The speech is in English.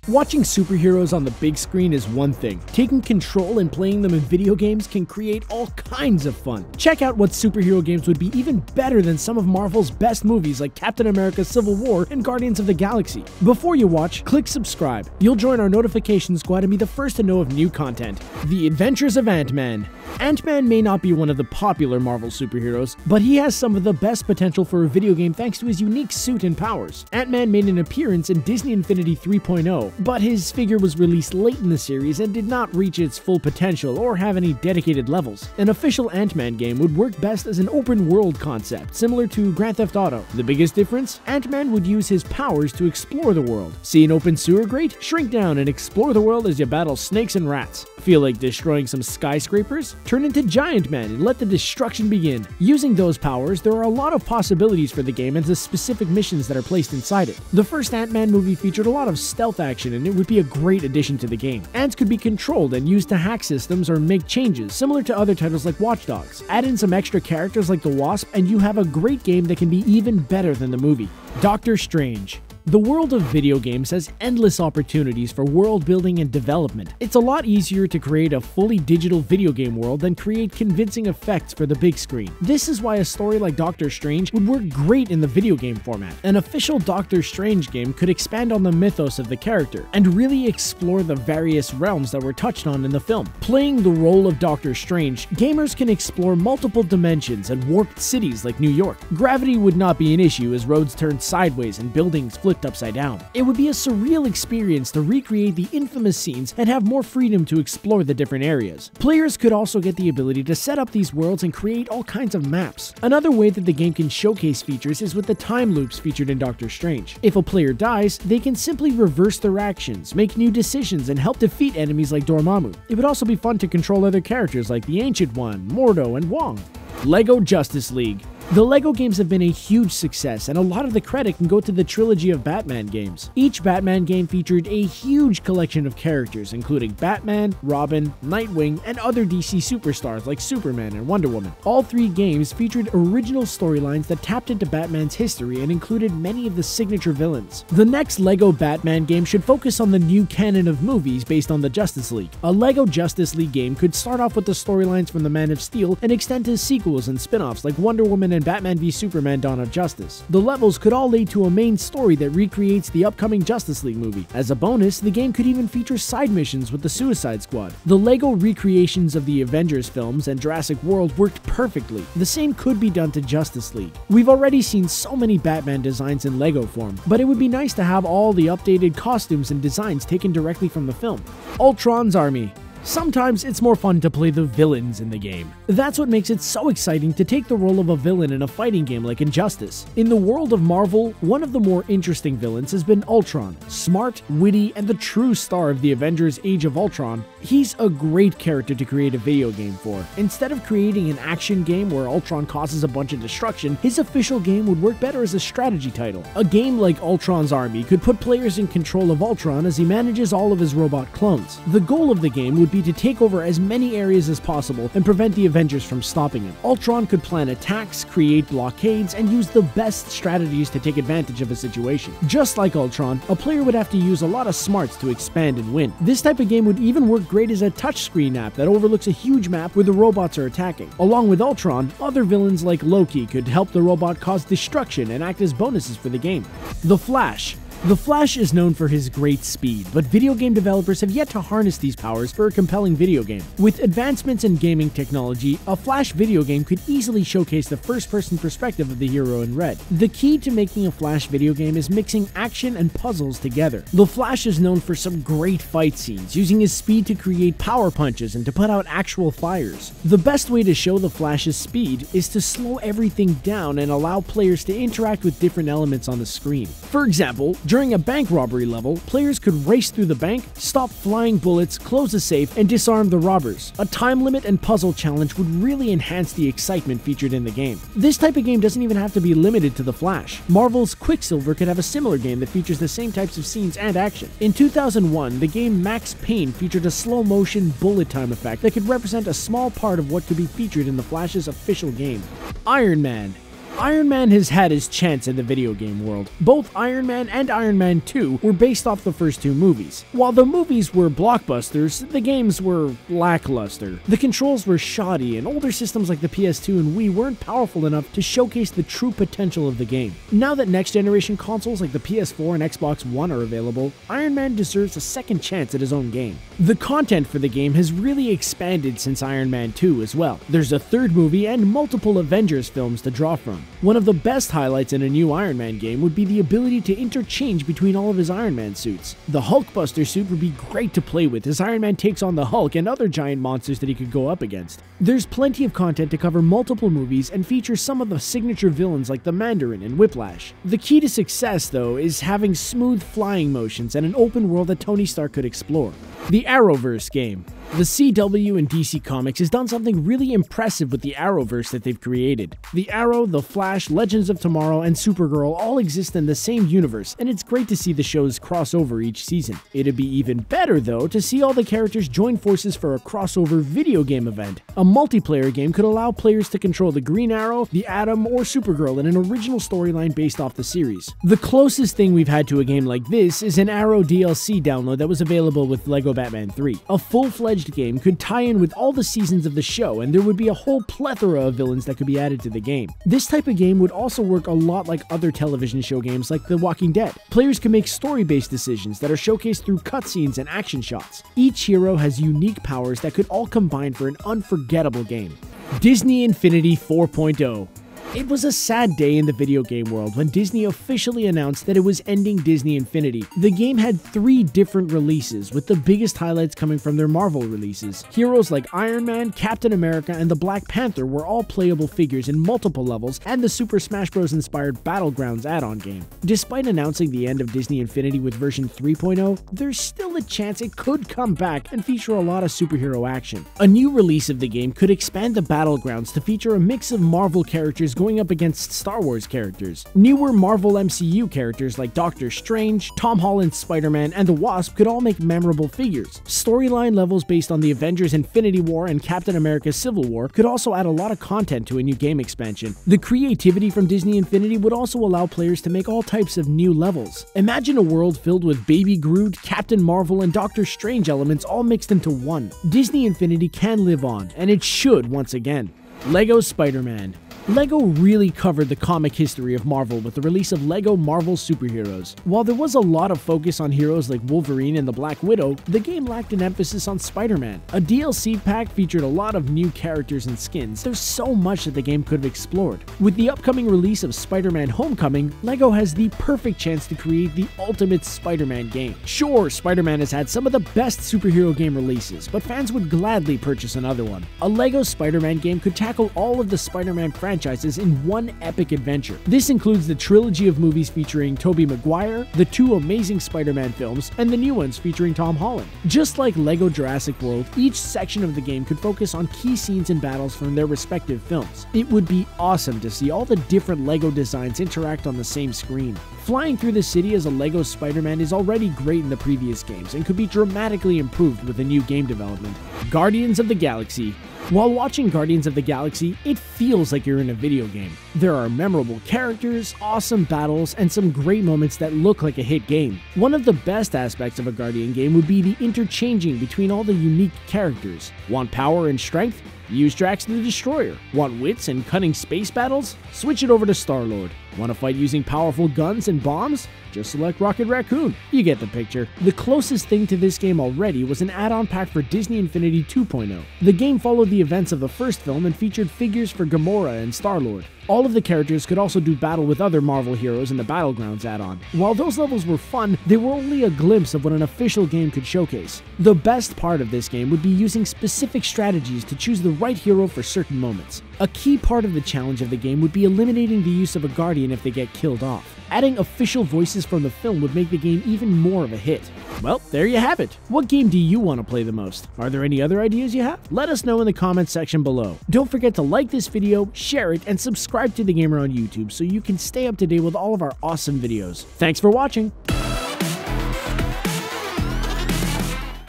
Watching superheroes on the big screen is one thing. Taking control and playing them in video games can create all kinds of fun. Check out what superhero games would be even better than some of Marvel's best movies like Captain America: Civil War and Guardians of the Galaxy. Before you watch, click subscribe. You'll join our notification squad and be the first to know of new content. The Adventures of AntMan. Ant-Man may not be one of the popular Marvel superheroes, but he has some of the best potential for a video game thanks to his unique suit and powers. Ant-Man made an appearance in Disney Infinity 3.0, but his figure was released late in the series and did not reach its full potential or have any dedicated levels. An official Ant-Man game would work best as an open-world concept, similar to Grand Theft Auto. The biggest difference? Ant-Man would use his powers to explore the world. See an open sewer grate? Shrink down and explore the world as you battle snakes and rats. Feel like destroying some skyscrapers? Turn into Giant Man and let the destruction begin. Using those powers, there are a lot of possibilities for the game and the specific missions that are placed inside it. The first Ant-Man movie featured a lot of stealth action and it would be a great addition to the game. Ants could be controlled and used to hack systems or make changes, similar to other titles like Watch Dogs. Add in some extra characters like the Wasp and you have a great game that can be even better than the movie. Doctor Strange. The world of video games has endless opportunities for world building and development. It's a lot easier to create a fully digital video game world than create convincing effects for the big screen. This is why a story like Doctor Strange would work great in the video game format. An official Doctor Strange game could expand on the mythos of the character and really explore the various realms that were touched on in the film. Playing the role of Doctor Strange, gamers can explore multiple dimensions and warped cities like New York. Gravity would not be an issue as roads turned sideways and buildings flipped upside down. It would be a surreal experience to recreate the infamous scenes and have more freedom to explore the different areas. Players could also get the ability to set up these worlds and create all kinds of maps. Another way that the game can showcase features is with the time loops featured in Doctor Strange. If a player dies, they can simply reverse their actions, make new decisions, and help defeat enemies like Dormammu. It would also be fun to control other characters like the Ancient One, Mordo, and Wong. LEGO Justice League. The LEGO games have been a huge success, and a lot of the credit can go to the trilogy of Batman games. Each Batman game featured a huge collection of characters, including Batman, Robin, Nightwing, and other DC superstars like Superman and Wonder Woman. All three games featured original storylines that tapped into Batman's history and included many of the signature villains. The next LEGO Batman game should focus on the new canon of movies based on the Justice League. A LEGO Justice League game could start off with the storylines from the Man of Steel and extend to sequels and spin-offs like Wonder Woman and Batman v Superman: Dawn of Justice. The levels could all lead to a main story that recreates the upcoming Justice League movie. As a bonus, the game could even feature side missions with the Suicide Squad. The LEGO recreations of the Avengers films and Jurassic World worked perfectly. The same could be done to Justice League. We've already seen so many Batman designs in LEGO form, but it would be nice to have all the updated costumes and designs taken directly from the film. Ultrons Army. Sometimes it's more fun to play the villains in the game. That's what makes it so exciting to take the role of a villain in a fighting game like Injustice. In the world of Marvel, one of the more interesting villains has been Ultron. Smart, witty, and the true star of the Avengers Age of Ultron, he's a great character to create a video game for. Instead of creating an action game where Ultron causes a bunch of destruction, his official game would work better as a strategy title. A game like Ultron's Army could put players in control of Ultron as he manages all of his robot clones. The goal of the game would be to take over as many areas as possible and prevent the Avengers from stopping him. Ultron could plan attacks, create blockades, and use the best strategies to take advantage of a situation. Just like Ultron, a player would have to use a lot of smarts to expand and win. This type of game would even work great as a touchscreen app that overlooks a huge map where the robots are attacking. Along with Ultron, other villains like Loki could help the robot cause destruction and act as bonuses for the game. The Flash. The Flash is known for his great speed, but video game developers have yet to harness these powers for a compelling video game. With advancements in gaming technology, a Flash video game could easily showcase the first-person perspective of the hero in red. The key to making a Flash video game is mixing action and puzzles together. The Flash is known for some great fight scenes, using his speed to create power punches and to put out actual fires. The best way to show the Flash's speed is to slow everything down and allow players to interact with different elements on the screen. For example, during a bank robbery level, players could race through the bank, stop flying bullets, close a safe, and disarm the robbers. A time limit and puzzle challenge would really enhance the excitement featured in the game. This type of game doesn't even have to be limited to the Flash. Marvel's Quicksilver could have a similar game that features the same types of scenes and action. In 2001, the game Max Payne featured a slow-motion bullet time effect that could represent a small part of what could be featured in the Flash's official game. Iron Man. Iron Man has had his chance in the video game world. Both Iron Man and Iron Man 2 were based off the first two movies. While the movies were blockbusters, the games were lackluster. The controls were shoddy, and older systems like the PS2 and Wii weren't powerful enough to showcase the true potential of the game. Now that next-generation consoles like the PS4 and Xbox One are available, Iron Man deserves a second chance at his own game. The content for the game has really expanded since Iron Man 2 as well. There's a third movie and multiple Avengers films to draw from. One of the best highlights in a new Iron Man game would be the ability to interchange between all of his Iron Man suits. The Hulkbuster suit would be great to play with as Iron Man takes on the Hulk and other giant monsters that he could go up against. There's plenty of content to cover multiple movies and feature some of the signature villains like the Mandarin and Whiplash. The key to success, though, is having smooth flying motions and an open world that Tony Stark could explore. The Arrowverse game. The CW and DC Comics has done something really impressive with the Arrowverse that they've created. The Arrow, the Flash, Legends of Tomorrow, and Supergirl all exist in the same universe, and it's great to see the shows cross over each season. It'd be even better, though, to see all the characters join forces for a crossover video game event. A multiplayer game could allow players to control the Green Arrow, the Atom, or Supergirl in an original storyline based off the series. The closest thing we've had to a game like this is an Arrow DLC download that was available with LEGO Batman 3. A full-fledged game could tie in with all the seasons of the show, and there would be a whole plethora of villains that could be added to the game. This type of game would also work a lot like other television show games like The Walking Dead. Players can make story-based decisions that are showcased through cutscenes and action shots. Each hero has unique powers that could all combine for an unforgettable game. Disney Infinity 4.0. It was a sad day in the video game world when Disney officially announced that it was ending Disney Infinity. The game had 3 different releases, with the biggest highlights coming from their Marvel releases. Heroes like Iron Man, Captain America, and the Black Panther were all playable figures in multiple levels, and the Super Smash Bros. Inspired Battlegrounds add-on game. Despite announcing the end of Disney Infinity with version 3.0, there's still a chance it could come back and feature a lot of superhero action. A new release of the game could expand the Battlegrounds to feature a mix of Marvel characters going up against Star Wars characters. Newer Marvel MCU characters like Doctor Strange, Tom Holland's Spider-Man, and the Wasp could all make memorable figures. Storyline levels based on the Avengers Infinity War and Captain America Civil War could also add a lot of content to a new game expansion. The creativity from Disney Infinity would also allow players to make all types of new levels. Imagine a world filled with Baby Groot, Captain Marvel, and Doctor Strange elements all mixed into one. Disney Infinity can live on, and it should once again. LEGO SpiderMan. LEGO really covered the comic history of Marvel with the release of LEGO Marvel Superheroes. While there was a lot of focus on heroes like Wolverine and the Black Widow, the game lacked an emphasis on Spider-Man. A DLC pack featured a lot of new characters and skins. There's so much that the game could have explored. With the upcoming release of Spider-Man Homecoming, LEGO has the perfect chance to create the ultimate Spider-Man game. Sure, Spider-Man has had some of the best superhero game releases, but fans would gladly purchase another one. A LEGO Spider-Man game could tackle all of the Spider-Man franchises in one epic adventure. This includes the trilogy of movies featuring Tobey Maguire, the 2 Amazing Spider-Man films, and the new ones featuring Tom Holland. Just like LEGO Jurassic World, each section of the game could focus on key scenes and battles from their respective films. It would be awesome to see all the different LEGO designs interact on the same screen. Flying through the city as a LEGO Spider-Man is already great in the previous games and could be dramatically improved with a new game development. Guardians of the Galaxy. While watching Guardians of the Galaxy, it feels like you're in a video game. There are memorable characters, awesome battles, and some great moments that look like a hit game. One of the best aspects of a Guardian game would be the interchanging between all the unique characters. Want power and strength? Use Drax the Destroyer. Want wits and cunning space battles? Switch it over to Star-Lord. Want to fight using powerful guns and bombs? Just select Rocket Raccoon. You get the picture. The closest thing to this game already was an add-on pack for Disney Infinity 2.0. The game followed the events of the first film and featured figures for Gamora and Star-Lord. All of the characters could also do battle with other Marvel heroes in the Battlegrounds add-on. While those levels were fun, they were only a glimpse of what an official game could showcase. The best part of this game would be using specific strategies to choose the right hero for certain moments. A key part of the challenge of the game would be eliminating the use of a Guardian if they get killed off. Adding official voices from the film would make the game even more of a hit. Well, there you have it. What game do you want to play the most? Are there any other ideas you have? Let us know in the comments section below. Don't forget to like this video, share it, and subscribe to The Gamer on YouTube so you can stay up to date with all of our awesome videos. Thanks for watching!